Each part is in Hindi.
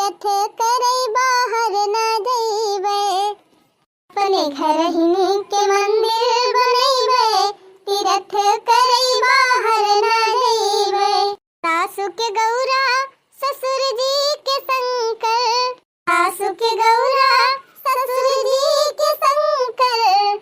तीरथ करई बाहर न जइबे, अपने घर ही के मंदिर बनइबे, तीरथ करई बाहर न जइबे। सासु के गौरा ससुर जी के शंकर, सासु के गौरा ससुर जी के शंकर,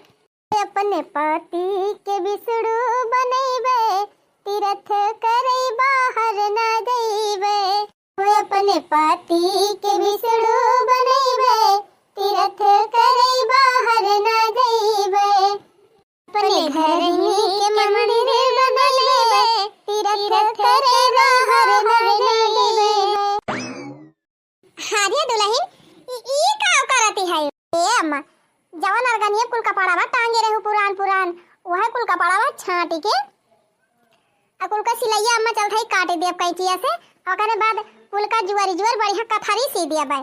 अपने पति के विष्णु बनइबे, तीरथ करई बाहर न जइबे। अपने पति के विष्णु बनइबे, तीरथ करई बाहर न जइबे। अपने घर ही के मंदिर बनइबे, तीरथ करई बाहर न जइबे। हारिया दुल्हन ई का करती है? ए अम्मा जवन अर्गनिया कुल कपड़ा बा टांगे रहू पुरान पुरान, वह कुल कपड़ा बा छाटी के कुल का सिलैया अम्मा चल थई काटे देब कैचिया से, ओकरे बाद कुल का जुआरी जुआर बढ़िया कथारी सी दिया बा,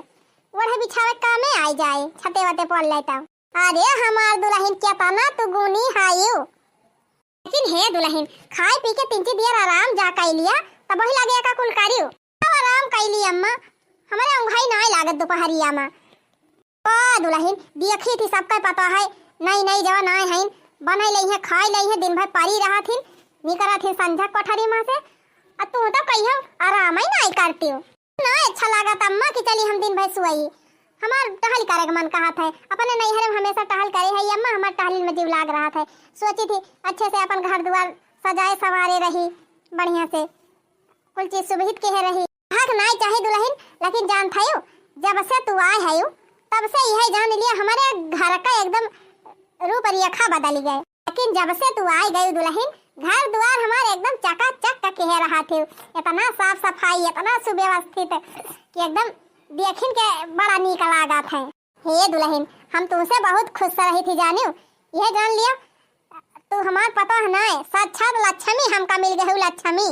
ओढ़े बिछावे कामे आई जाए, छते वते पड़ लेता। अरे हमार दुल्हन क्या तना तू गुनी हायू। लेकिन हे दुल्हन खाए पी के 3 दिन आराम जा कर लिया, तब वही लगे का कुल करियो। अब आराम कैली अम्मा, हमारे अंघाई नहीं लागत दोपहरिया में। ओ दुल्हन देखी थी सबका पता है, नहीं नहीं जवा नहीं है बना लई है खाई लई है, दिन भर पड़ी रहा थी निकरा थी संझा कोठरी में से, और तू तो कहियो आराम ही नहीं करती हो। ना अच्छा लागत अम्मा कि चली हम दिन भर सोई, हमार टहल करे का मन कहा था, अपने नैहर में हमेशा टहल करे है अम्मा, हमार टहल में जीव लाग रहा था। सोची थी अच्छे से अपन घर द्वार सजाए सवारे रही बढ़िया से, कुल चीज सुविहित के है रही। हक नहीं चाहे दुल्हन, लेकिन जान था जब से तू आए है तब से यह जान लिया हमारे घर का एकदम रूप रेखा बदल गए। लेकिन जब से तू आई गई दुल्हन, घर द्वार हमारे एकदम चकाचक कह रहा थे, इतना साफ सफाई इतना सुव्यवस्थित कि एकदम देखने के बड़ा नीक लगा था। हे दुल्हन हम तुमसे बहुत खुश रही थी जानियो, यह जान लिया तू हमार पता है ना साक्षात लक्ष्मी हमका मिल गई लक्ष्मी।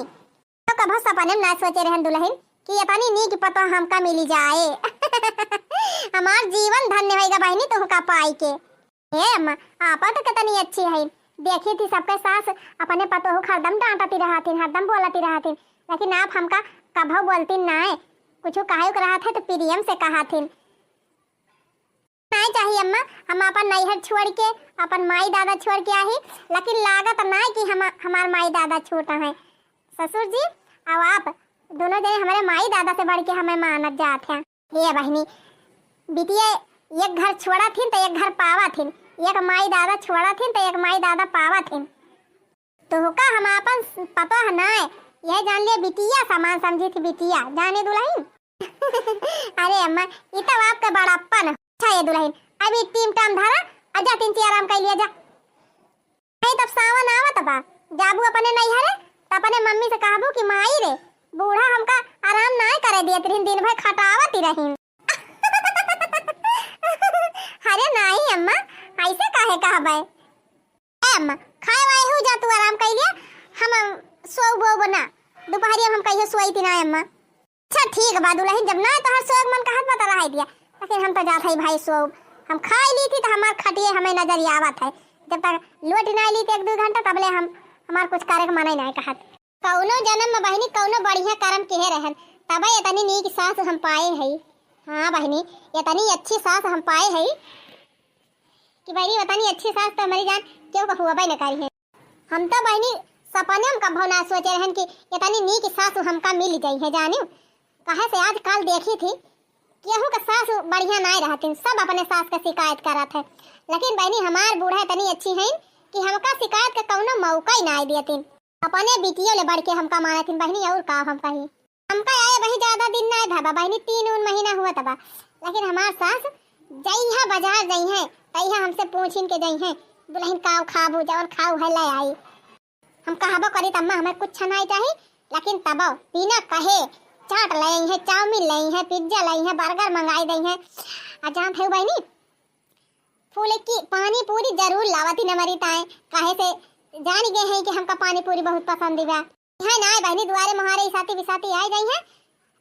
तो कभी सपने में ना सोचे रहे दुल्हन कि इतनी नीक पता हमका मिली जाए। हमार जीवन धन्य होगा बहनी तुमका पाई के। हे अम्मा आपा तो कितनी अच्छी है, देखी थी सबके सास अपने पतो हो हरदम डांटती रहती हरदम बोलती रहती, लेकिन आप हमका कभो बोलती ना, कुछ कहा रहा थे तो प्रियम से कहा थी। नहीं चाहिए अम्मा हम अपन नैहर छोड़ के अपन माई दादा छोड़ के आई, लेकिन लागत ना कि हमार माई दादा छोटा है। ससुर जी अब आप दोनों जने हमारे माई दादा से बढ़ के हमें मानत जाते हैं। ये बहनी बिटिया एक घर छोड़ा थी तो एक घर पावा थी, एक माई दादा छोड़ा थी तो एक माई दादा पावा थी, तो का हम अपन पता है ना यह जान लिया बिटिया सामान समझी थी बिटिया जाने दुल्हन। अरे अम्मा ये तो आपका बड़प्पन। अच्छा ये दुल्हन अभी टीम टाम धरा आजा 3 आराम कर लिया जा, नहीं तब सावन आवत बा जाबू अपने नैहर तो अपने मम्मी से कहबू कि माई रे बूढ़ा हमका आराम ना करे दिए तीन दिन भर खटावत ही रही। अरे नहीं अम्मा ऐसे काहे कहबे। अम्मा खाए वाए हो जा तू आराम कर लिया, हम सोबो बना दोपहरिया हम कहियो सोई थी ना अम्मा। अच्छा ठीक बा दुल्हन जब ना तो हर सोग मन कहत बता रहा दिया, लेकिन हम तो जात है भाई सोब हम खाई ली थी तो हमार खटिए हमें नजर आवत है, जब तक लोट ना ली थी 1-2 घंटा तबले हम हमार कुछ कार्य के मने नहीं कहत। कौनो जन्म में बहनी कौनो बढ़िया कर्म के रहन तब इतनी नीक सास हम पाए है। हाँ बहनी इतनी अच्छी सास हम पाए है कि बहनी इतनी अच्छी सास तो हमारी जान क्यों हुआ भाई न करी है। हम तो बहनी सपने में कभी ना सोचे रहन कि इतनी नीक सास हमका मिल गई है जानियो, कहे से आज कल देखी थी केहू का सास बढ़िया नहीं रहती, सब अपने सास का शिकायत करत है, लेकिन बहनी हमार बूढ़ा इतनी अच्छी है कि हमका शिकायत का कौनो मौका ही नहीं देती, अपने बिटियों ले बढ़ के हमका मानती बहनी। और का हम कही हमका आए वही ज्यादा दिन नहीं था बहनी 3 महीना हुआ तबा, लेकिन हमार सास जइहा बाजार जई है तइहा हमसे पूछिन के जई है दुल्हन काव खाबू जवन खाऊ है ले आई। हम कहबो करी अम्मा हमें कुछ नहीं चाहिए, लेकिन तब बिना कहे चाट लाई है चाउमीन लाई है पिज्जा लाई है बर्गर मंगाई दई है। अजान थे बहनी फूले की पानी पूरी जरूर लावती न मरी ताए, कहे से जान गए हैं कि हमका पानी पूरी बहुत पसंद है ना बहनी। दुआरे महारे साथी बिसाती आई गई है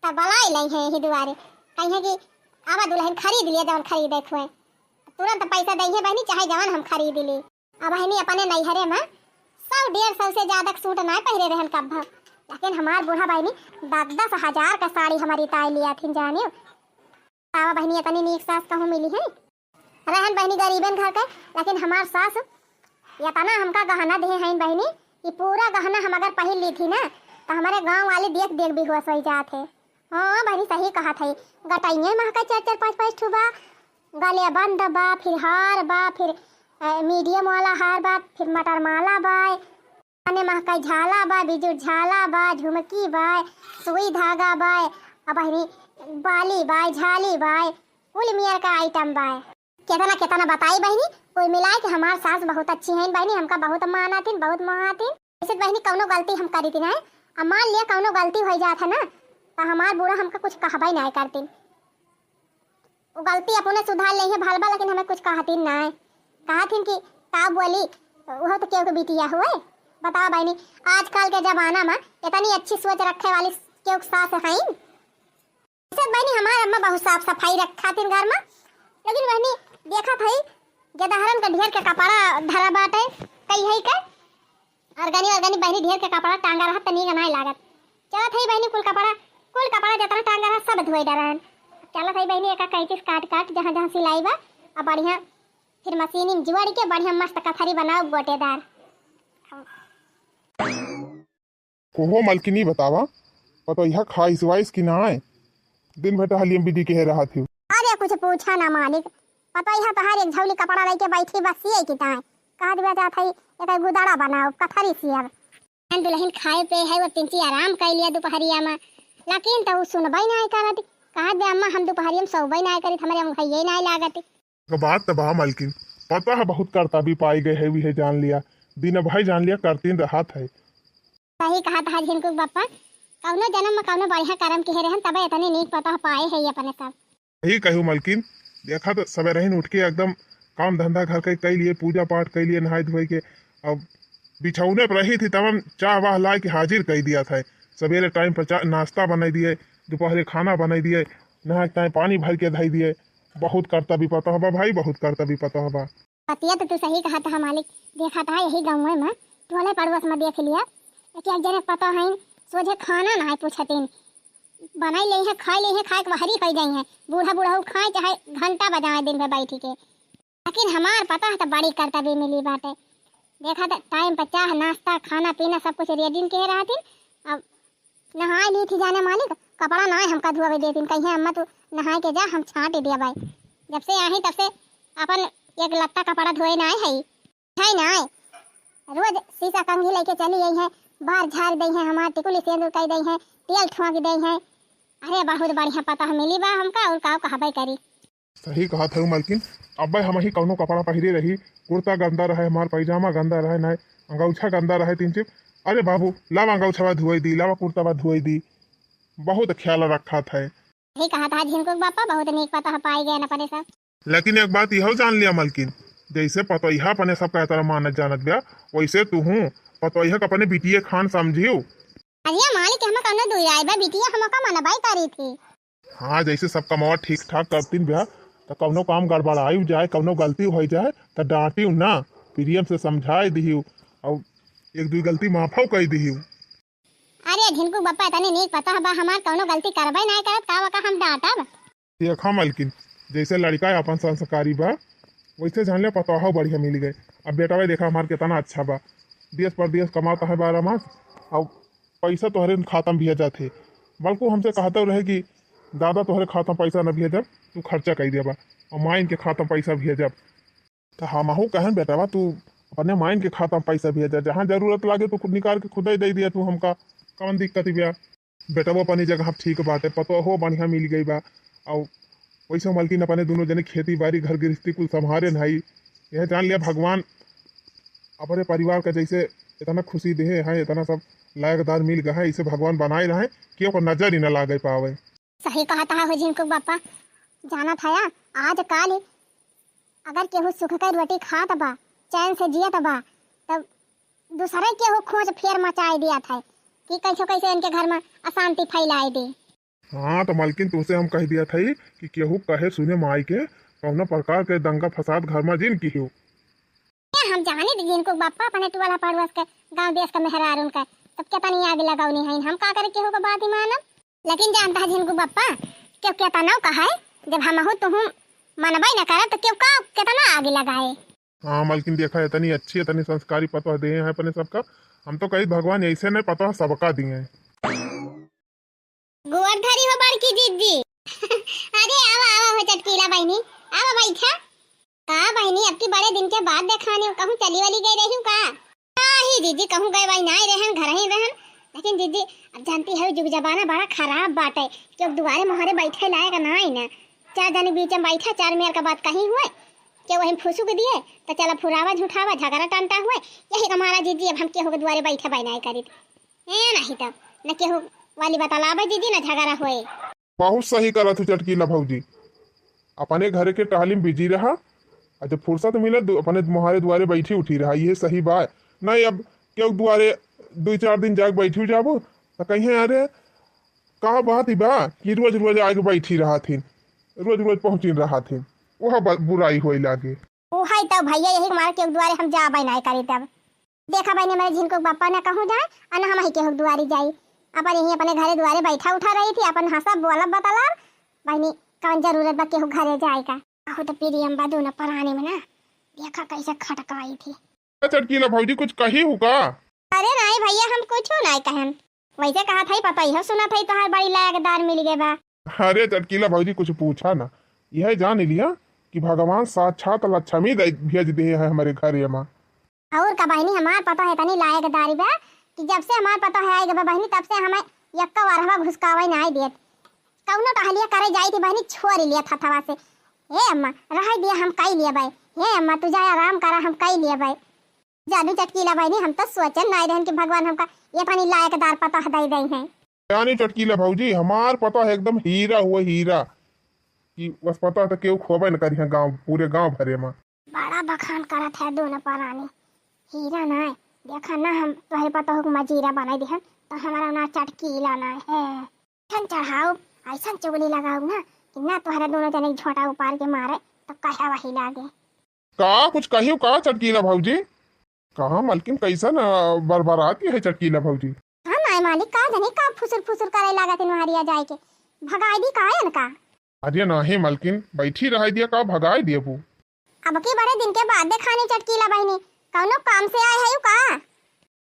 तब बलाई लाई है ही दुआरे कही है कि आवा दुल्हन खरीद लिया जवन खरीदे खुए, तुरंत पैसा दई है बहनी चाहे जवन हम खरीद ली। अब बहनी अपने नैहरे में 100-150 से ज्यादा सूट नहीं पहरे रहन कब, लेकिन हमार बूढ़ा बहनी 10-10 हजार का साड़ी हमारी ताई लिया थी जानियो, आवा बहनी इतनी नीक सास कहूँ मिली है। रहन बहनी गरीबन घर के, लेकिन हमार सास ये तना हमका गहना दे हैं बहनी। ये पूरा गहना हम अगर पहन ली थी ना तो हमारे गांव वाले देख देख भी हुआ सोई जाते। हाँ बहनी सही कहा था। गटाइए महका 4-4 5-5 ठू बा, गले बंद बा, फिर हार बा, फिर मीडियम वाला हार बा, फिर मटर माला बा, अने महका झाला बा, बिजुर झाला बा, झुमकी बा, सुई धागा बा, अब बहनी बाली बा, झाली बा, कुल मियर का आइटम बा। कितना कितना बताई बहनी, कोई मिलाए कि हमार सास बहुत अच्छी है बहनी, हमका बहुत मानातीन, बहुत महातीन। ऐसे बहनी कौनो गलती हम करी थी ना, अब मान लिया कौनो गलती हो जाता ना तो हमार बुरा हमका कुछ कहबा नहीं करती। वो गलती अपने सुधार ले है भलबा, लेकिन हमें कुछ कहती ना है। कहती कि का बोली वह तो क्यों बिटिया हुए। बताओ बहनी आजकल के जमाना में इतनी अच्छी सोच रखे वाली क्यों सास है। बहनी हमारे अम्मा बहुत साफ सफाई रखा थी घर में, लेकिन बहनी देखा था गदहरन का ढेर के कपड़ा धरा बाटे कई है का और गनी बहनी ढेर के कपड़ा टांगा रहा तनी नहीं लागत। चला थई बहनी कुल कपड़ा जतना टांगा रहा सब धोई डरन। चला थई बहनी एक कई चीज काट जहां जहां सिलाई बा अब बढ़िया फिर मशीन में जुड़ के बढ़िया मस्त कथरी बनाओ गोटेदार। कोहो मलकिनी बतावा पतो यह खाइस वाइस की ना है दिन भर हलियम बिदी के रहा थी। अरे कुछ पूछा ना मालिक, पता यह तो हर एक झोली कपड़ा लेके बैठी बस ये की ताए कह दिया जात है एक गुदारा बनाओ कथरी सियाब दुल्हन खाए पे है वो तिंची आराम कर लिया दोपहरिया में, लेकिन तो सुनबई नहीं करत। कहा दे अम्मा हम दोपहरिया में सोबई नहीं करी, हमारे हम खाइए नहीं लागत। बात तो बा मलकिन पता है बहुत करता भी पाई गए है भी है जान लिया दिन भाई जान लिया करती राहत है। सही कहा था झिनकुक बापा, कौनो जन्म में कौनो बढ़िया कर्म के रहन तबे इतने नीक पता पाए है अपने सब। यही कहूँ मलकिन देखा तो सवेरे उठ के एकदम काम धंधा घर के कई लिए पूजा पाठ कई लिए नहाए धोए के अब बिछौने पर रही थी तमाम चाह वाह ला के हाजिर कर दिया था। सवेरे टाइम पर नाश्ता बना दिए, दोपहर खाना बना दिए, नहा टाइम पानी भर के धई दिए। बहुत करता भी पता होगा भाई, बहुत करता भी पता होगा। पतिया तो तू सही कहा था मालिक, देखा था यही गाँव में टोले पड़ोस में देख लिया एक जने पता है सोझे खाना ना पूछतीन बनाई ले है खाई ले है खाए के हरी हो गई है बूढ़ा बूढ़ा खाए चाहे घंटा बजाए दिन में बैठी के, लेकिन हमार पता है तो बड़ी करता भी मिली बातें। देखा था टाइम पर चाह नाश्ता खाना पीना सब कुछ रेडी के रहा थी। अब नहाए ली थी जाने मालिक, कपड़ा ना हमका धुआ देती कहीं अम्मा तू नहाए के जा हम छाट दिया भाई। जब से आई तब से अपन एक लत्ता कपड़ा धोए ना है ना रोज शीशा कंघी लेके चली गई है, बाहर झाड़ दी है, हमारे टिकुली सेंदूर कर दी है, तेल ठोंक दी है। अरे बहुत बढ़िया पता मिली बा हमका और का कहबे करी। सही कहा था मलकिन, अब हम ही कौनो कपड़ा पहिरे रही, कुर्ता गंदा रहे, हमार पैजामा गंदा रहे, ना अंगौछा गंदा रहे, तीन चिप अरे बाबू लावा अंगौछा धोई दी, लावा कुर्ता धोई दी, बहुत ख्याल रखा था। सही कहा था झिनकुक बापा, बहुत नीक पता पाई गए ना परे सब। लेकिन एक बात यह जान लिया मलकिन, जैसे पतोहिया अपने सब का तरह मानत जानत गया वैसे तू हूँ पतोहिया अपने बिटिया खान समझियो। अरे मालिक हम कौनो दूर आए बा बिटिया हमका मनबाई करी थी। हाँ जैसे सब कमावा ठीक ठाक करतीन ब्याह तो कौनो काम गड़बड़ाई जाए कौनो गलती हो जाए तो डांटी ना प्रियम से समझाए दिहियो और एक दो गलती माफो कर दिहियो। अरे झिनकुक बापा इतने नीक पता बा हमार कौनो गलती करबे नहीं करत का हम डांटब। देखा मलकिन जैसे लड़का अपन संस्कारी बा वैसे जान ले पता हो बढ़िया मिल गए। अब बेटा भाई देखा हमार कितना अच्छा बा, देश परदेश कमाता है 12 मास और पैसा तोहरे खाता में भेजा थे, बल्कि हमसे कहते रहे कि दादा तोहरे खाता में पैसा न भेजब तू खर्चा कर देबा और माइन के खाता में पैसा भेजब। तो हम कहन बेटा तू अपने माइन के खाता में पैसा भेजा, जहाँ जरूरत लागे तो खुद निकाल के खुद ही दे दिया तू, हमका कौन दिक्कत बा। बेटा वो अपनी जगह ठीक बाटे पतो हो बढ़िया मिल गई बा। और वैसे मलकिन अपने दोनों जने खेती बाड़ी घर गृहस्थी कुल संभारे नहीं, यह जान लिया भगवान अपने परिवार का जैसे इतना खुशी दे है इतना सब लायकदार मिल गया है, इसे भगवान बनाए रहे कि को नजर ही न लागे पावे। सही कहा था हो झिनकुक बापा, जाना था आज काल अगर केहू सुख कर रोटी खात बा चैन से जियत बा तब दूसरे केहू खोज फेर मचाए दिया था कि कैसे इनके घर में अशांति फैलाए दे। हाँ तो मलकिन तुमसे हम कह दिया था कि केहू कहे सुने माई के कौनो प्रकार के दंगा फसाद घर में जिन की हो। हम जाने दी जिनको बापा अपने टुवाला पड़ोस के गांव देश का मेहरार उनका तब क्या तनी आग लगावनी है हम का करे केहू का बात ही मानब। लेकिन जानता है जिनको बापा क्यों क्या तनाव कहा है जब हम हो तो हम मनबाई न करे तो क्यों का कितना आगे लगाए। हाँ मालकिन देखा इतनी अच्छी इतनी संस्कारी पतो दे हैं अपने सबका। हम तो कहीं भगवान ऐसे नहीं पतो सबका दिए हैं। गोवर्धरी हो बड़की दीदी। अरे आवा आवा हो चटकीला बहनी, आवा बैठा। का बहनी अब की बड़े दिन के बाद देखाने कहूँ चली वाली गई रही हूँ का? ही दीदी कहूँ गए भाई ना रहन घर ही रहन। लेकिन दीदी अब जानती है जुग जमाना बड़ा खराब बात है, क्यों दुआरे मोहरे बैठे लायक ना ही ना। चार जने बीच में बैठा, चार मेर का बात कहीं हुए क्या वही फुसुक दिए तो चला फुरावा झूठावा झगड़ा टांटा हुए। यही हमारा दीदी अब हम के हो द्वारे बैठे बैनाई करी नहीं तब न के हो वाली बतलावे दीदी न झगड़ा हुए। बहुत सही करा तू चटकीला भौजी, अपने घर के टहली में बिजी रहा और जब फुर्सत मिले अपने मुहारे दुआरे बैठी उठी रहा। ये सही बात नहीं। अब क्यों दुआरे 2-4 दिन जाग बैठी जाबो तो कहीं अरे का बात ही बा कि रोज रोज आगे बैठी रहा थी, रोज रोज पहुंची रहा थी, वह बुराई होई लागे। ओ हाय तब भैया यही मार के द्वारे हम जा बैनाई करी। तब देखा बहनी मेरे जिनको पापा ने कहूँ जाए और हम ही के द्वारे जाई। अपन यही अपने घरे द्वारे बैठा उठा रही थी, अपन हंसा बोला बतला बहनी कौन जरूरत बा केहू घरे जाए का। आहू तो प्रियम बा दोनों पराने में ना देखा कैसे खटकाई थी। चटकीला भौजी कुछ कही हूँ का? अरे नहीं भैया हम कुछ नहीं कहन, वैसे कहा था पता ही सुना था तोहार बड़ी लायकदार मिल गए बा। अरे चटकीला भौजी कुछ पूछा ना, यह जान लिया कि भगवान साक्षात लक्ष्मी भेज दे है हमारे घर माँ। और का बहनी हमार पता है तनी लायकदारी बा कि जब से हमार पता है आएगा बहनी तब से हमें यक्का वारहवा घुसकावे नहीं देत। कौनो टहलिया करे जाई थी बहनी छोड़ लिया था थवा से। हे अम्मा रह दिया हम कई लिया भाई, हे अम्मा तू जा आराम करा हम कई लिया भाई। जादू चटकीला बहनी हम तो सोचन नहीं रहन कि भगवान हमका ये तनी लायकदार पता दे दई है। यानी चटकीला भौजी हमार पता है एकदम हीरा हुआ हीरा कि बस पता तो क्यों खोबे न करी है गांव पूरे गांव भरे में। बड़ा बखान करत है दोनों परानी हीरा ना देखा ना हम तोहरे पता हो मजीरा बनाई दिहन तो हमारा ना चटकीला ना है ठन चढ़ाओ ऐसा चुगली लगाओ ना कि ना तोहरा दोनों जने झोटा उपार के मारे तो कहा वही लागे। का कुछ कहियो का चटकीला भौजी? कहाँ मालकिन कैसा ना बरबराती है चटकीला भौजी? हाँ नाय मालिक का जने का फुसुर फुसुर करे लगा तीन हरिया जाए के भगाई दी कायन का। अरे नहीं मालकिन बैठी रह दिया का भगाई दिया बू। अब के बड़े दिन के बाद देखानी चटकीला बहनी कौनो काम से आए है का?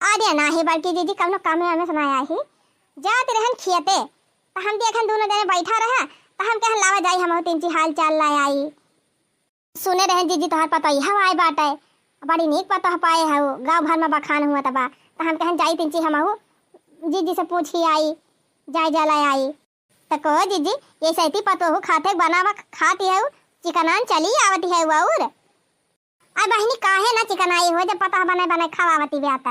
अरे नाही बड़की दीदी कौनो काम में सुनाया है जाते रहन खियते तो हम देखन दोनों जने बैठा रहा तो हम कहन लावा जाई हम तीन ची हाल चाल लाए आई। सुने रहन दीदी तोहार पता ही हवाई बात है बड़ी नीक पता पाए है गांव भर में बखान हुआ तबा तो हम कहन जाई तीन ची हम जीजी से पूछी आई जाय जलाए आई तो कहो जीजी ये सही पतो हो खाते बनावा खाती है चिकनान चली आवती है और आ बहनी काहे ना चिकन आई हो जब पता बने बने खावावती ब्याता।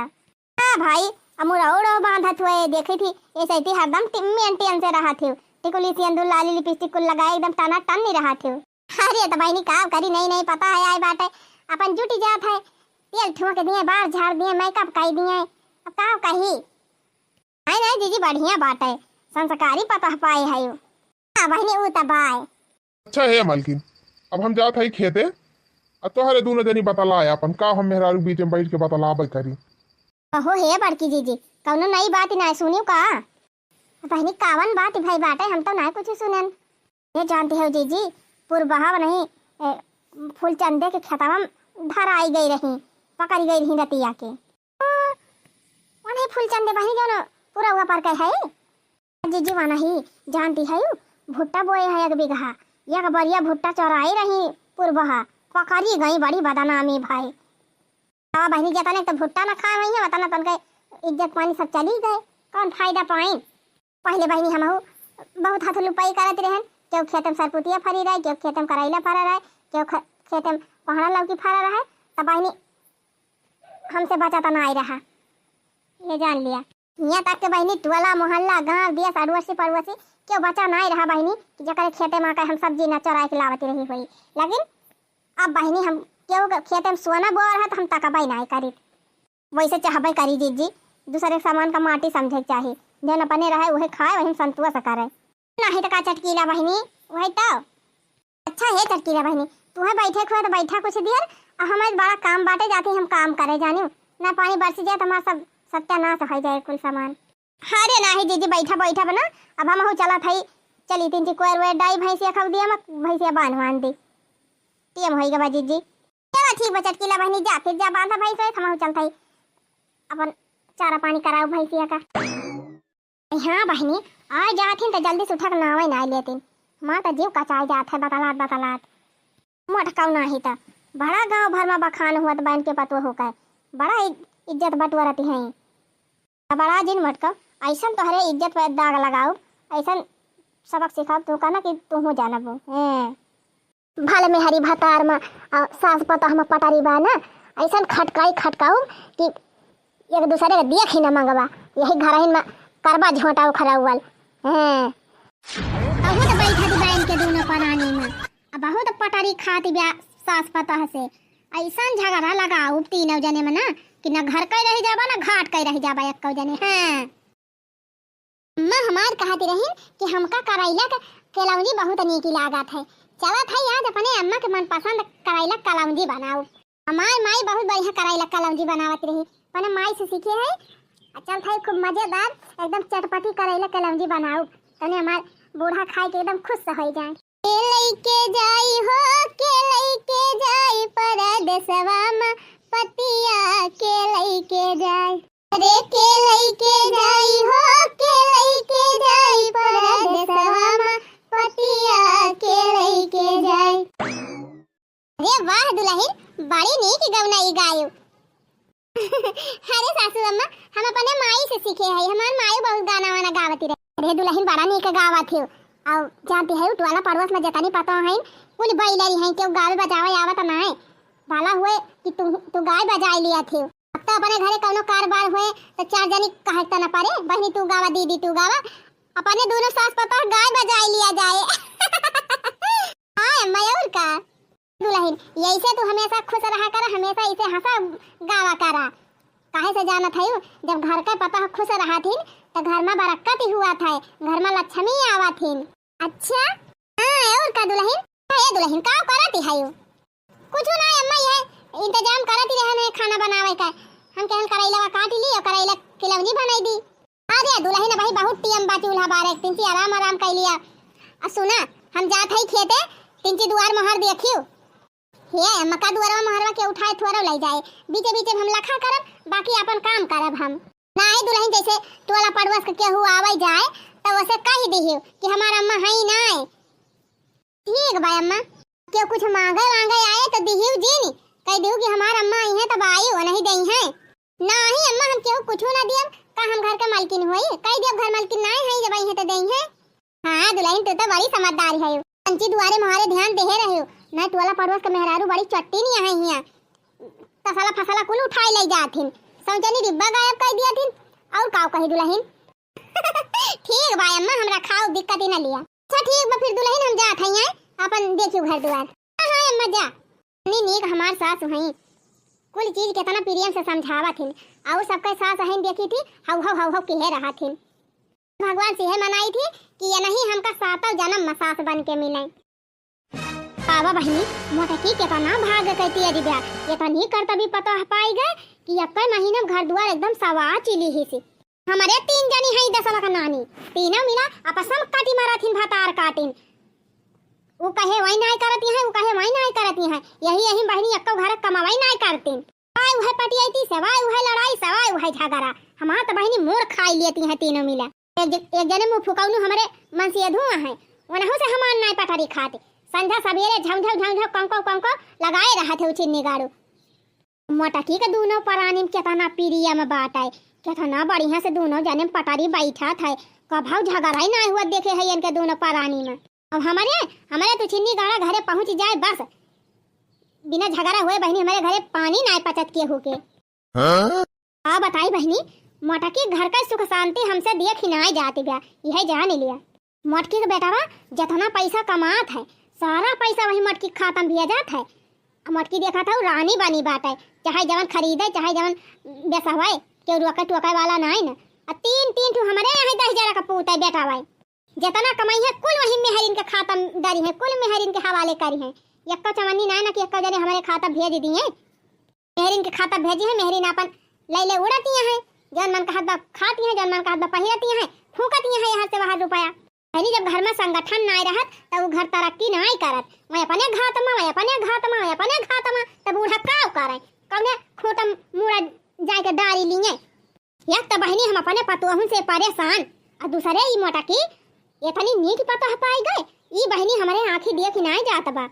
हाँ भाई अमुरा ओड़ो बांधत हुए देखी थी ये सही हरदम टिम्मी टियन से रहा थी टिकुली सिंदूर लाली लिपस्टिक कुल लगाए एकदम टना टन नहीं रहा थी। अरे तो बहनी का करी नहीं नहीं पता है आई बात है अपन जुटी जात है तेल ठुमक दिए बाल झाड़ दिए मेकअप कर दिए अब का कही नहीं नहीं दीदी बढ़िया बात है संस्कारी पता पाए है यू। हाँ बहनी ऊ तबाय अच्छा है मालकिन अब हम जात है खेते अब तोहरे दोनों जनी बतलाया अपन का हम मेहरारू बीच में बैठ के बतलाब करी। कहो हे बड़की जीजी कौनो नई बात नहीं सुनियो का? बहनी कावन बात भाई बात है हम तो ना कुछ सुनन। ये जानते हो जीजी पूर्वहाव नहीं फूल चंदे के खेतवा धर आई गई रही पकड़ी गई रही रतिया के फूल चंदे बहनी जो पूरा हुआ पर है जीजी वाना ही जानती है भुट्टा बोए है 1 बीघा एक बढ़िया भुट्टा चौराई रही पूर्वहा पकड़ी गई बड़ी बदनामी भाई। हाँ बहनी जता ने तो भुट्टा ना खा वही है बताना तन इज्जत पानी सब चली गए कौन फायदा पाई। पहले बहनी हम बहुत हाथ लुपाई करत रहन क्यों खेतम सरपुतिया फरी रहे क्यों खेतम करैला फरा रहे क्यों खेतम पहाड़ा लौकी फरा रहा तब बहनी हमसे बचा तो ना आई रहा ये जान लिया। यहाँ तक के बहनी टोला मोहल्ला गांव देश अड़ोसी पड़ोसी क्यों बचा ना आई रहा बहनी कि जकर खेते में हम सब्जी न चौरा के लावती रही हुई। लेकिन अब बहनी हम क्यों खेते में सोना बोआ रहा तो हम तकबाई नहीं करी वैसे चाहबे करी जीजी दूसरे सामान का माटी समझे चाहिए जन अपने रहे वही खाए वही संतुआ से करे नहीं तो का चटकीला बहनी वही तो अच्छा है चटकीला बहनी तुम्हें बैठे खुआ तो बैठा कुछ देर और हमारे बड़ा काम बांटे जाती हम काम करे जानी ना पानी बरस जाए तो हमारा सब सत्यानाश हो जाए कुल सामान। अरे नहीं जीजी बैठा बैठा बना अब हम चला था चली तीन कोयर वे डाई भैंसिया खब दिया मत भैंसिया बांधवान दी टीएम होइगा बाजी जी चलो ठीक बचत किला बहनी जा फिर जा बांधा भैंस हम चलता ही अपन चारा पानी कराओ भैंसिया का। हाँ बहनी आ जाथिन तो जल्दी से उठक नावे ना लेतिन माँ तो जीव कचाई जात है बतलात मोटकाऊ नाही था बड़ा गांव भर में बखान हुआ बहन के पतो होकर बड़ा इज्जत बटुआरती है बड़ा जिन मटका ऐसा तोहरे इज्जत पर दाग लगाओ ऐसा सबक सिखाओ तू कहना कि तू हो जाना वो भले में हरी भतार में सास पता हम पटारी बा ना ऐसा खटकाऊ कि एक दूसरे का देख ही ना मंगवा यही घर ही में करबा झोंटाऊ खड़ा हुआ बहुत बैठा दी बहन के दोनों परानी में बहुत पटारी खाती ब्या सास पता से ऐसा झगड़ा लगाओ तीनों जने में ना कि ना घर कई रही जाबा ना घाट कई रही जाबा एक जने। हाँ माँ हमार कहती रही कि हमका करैला का कलौंजी बहुत नीकी लागत है चला था आज अपने अम्मा के मनपसंद करैला कलौंजी बनाओ। हमार माई बहुत बढ़िया करैला कलौंजी बनावत रही पने माई से सीखे है चल था खूब मजेदार एकदम चटपटी करैला कलौंजी बनाओ तने हमार बूढ़ा खाए के एकदम खुश हो जाए। के लइके जाई हो के लइके जाई परदेसवा में पतिया के लइके जाई रे के लइके जाई हो के लइके जाई परदेसवा में पतिया के लइके जाई। अरे वाह दुल्हन बड़ी नीक गवनाई गायो। अरे सासू अम्मा हम अपने माई से सीखे है हमार माई बहुत गाना वाना गावती रहे। अरे दुल्हन बड़ा नीक गावत है और जानती है टोला पड़ोस में जतनी पता है कुल बैलरी है क्यों गावे बजावे आवत ना है भला हुए कि तू गाय बजाई लिया थे अब तो अपने घरे कोनो कारोबार हुए तो चार जनी कहता ना पारे बहनी तू गावा दीदी तू गावा अपने दोनों सास पता गाय बजाई लिया जाए। हां मयूर का दुल्हन यही तू हमेशा खुश रहा कर हमेशा इसे हंसा गावा करा काहे से जाना था जब घर का पता खुश रहा थी तो घर में बरकत ही हुआ था घर में लक्ष्मी आवा थी। अच्छा हां और का दुल्हन है दुल्हन का करती है कुछ ना अम्मा ये इंतजाम करती रहे खाना बनावे का हम कहन करैला काट ली और करैला कलौंजी बनाई दी। अरे दुल्हन भाई बहुत टीएम बाती उल्हा बारे तिनची आराम कर लिया आ सुना हम जात है खेते तिनची दुआर मोहर देखियो हे मका दुआरवा मोहरवा के उठाए थोड़ा ले जाए बीचे बीचे हम लखा करब बाकी अपन काम करब हम नाही दुल्हन जैसे टोला पड़ोस के केहू आवे जाए तो वैसे कह दिहियो कि हमार अम्मा है ना ठीक बा अम्मा के कुछ मांगे आए तो दिहियो जी कह दियो कि हमार अम्मा आई है तब आई हो नहीं दई है नाही अम्मा हम केहू कुछ ना दियम का हम घर का मालकिन होई कह दियो घर मालकिन नहीं है जब आई है तो दई है। हां दुल्हन तू तो बड़ी समझदार है पंची दुआरे मोहरे ध्यान देहे रहियो ना टोला पड़ोस के मेहरारू बड़ी चट्टी नहीं है हिया तसला फसला कुल उठाई ले जाथिन समझनी डिब्बा गायब कर दिया थिन और काव कही दुल्हन। ठीक बा अम्मा हमरा खाओ दिक्कत ही ना लिया। अच्छा ठीक बा फिर दुल्हन हम जात हई अपन देखियो घर द्वार। हां अम्मा जा नी नीक हमार सास हई कुल चीज केतना प्रियम से समझावा थिन और सबके सास हई देखी थी हाउ कहे रहा थिन भगवान से है मनाई थी कि ये नहीं हमका सातों जन्म मसास बन के मिले। बाबा बहनी मोटकी केतना भाग कहती है दिव्या ये तो नहीं करता भी पता पाई गए कि एक महीने घर द्वार एकदम सवा चिली ही सी हमारे तीन जनी है दसवा का नानी तीनों मिला आपस में काटी मारा थीन भातार काटिन वो कहे वही नहीं करती है वो कहे वही नहीं करती है यही बहनी एक घर कमावाई नहीं करती सवाई वह पटियाती सवाई वह लड़ाई सवाई वह झगड़ा हमार तो बहनी मोर खाई लेती है तीनों मिला एक जने मुंह फुकाउनु हमारे मन से धुआं है वनहु से हमार नहीं पटारी खाते संध्या सवेरे झमझम कंको लगाए रहा थे उचिन्नी गाड़ू मोटकी के दोनों परानी केतना पीरिया में बाटाए केतना बढ़िया से दोनों जने पटारी बैठा था कभाव झगड़ा ही नहीं हुआ देखे है इनके दोनों परानी में अब हमारे तो चिन्नी गाड़ा घरे पहुंच जाए बस बिना झगड़ा हुए बहनी हमारे घरे पानी नहीं पचत के होके। हाँ बताई बहनी मोटकी घर का सुख शांति हमसे देख ही नहीं जाती गया यह जान लिया मोटकी का बेटा जितना पैसा कमात है सारा पैसा वही मोटकी खाता में भेजा था मोटकी देखा था रानी बनी बात है चाहे जवन खरीदे चाहे जवन बेसवाए क्यों रोका टोका वाला नहीं ना तीन ठू हमारे यहाँ 10,000 का पूत है बेटा भाई जितना कमाई है कुल वही मेहरीन के खाता में दरी है कुल मेहरीन के हवाले करी है यक्का चवन्नी ना ना कि यक्का जने हमारे खाता भेज दिए मेहरीन के खाता भेजी है मेहरीन अपन ले उड़ती है जन मन का हाथ खाती है जन मन का हाथ पहिरती है फूकती है यहाँ से वहाँ रुपया बहनी जब घर में संगठन नहीं रहत तब वो घर तरक्की नहीं करत। मैं अपने घात में तब बूढ़ा का करे कौने खोटा मुड़ा जाए के डारी लिए। एक तो बहनी हम अपने पतोहन से परेशान और दूसरे ई मोटा की इतनी नीक पतोह पाई गए। ई बहनी हमारे आंखी देख नहीं जात बा।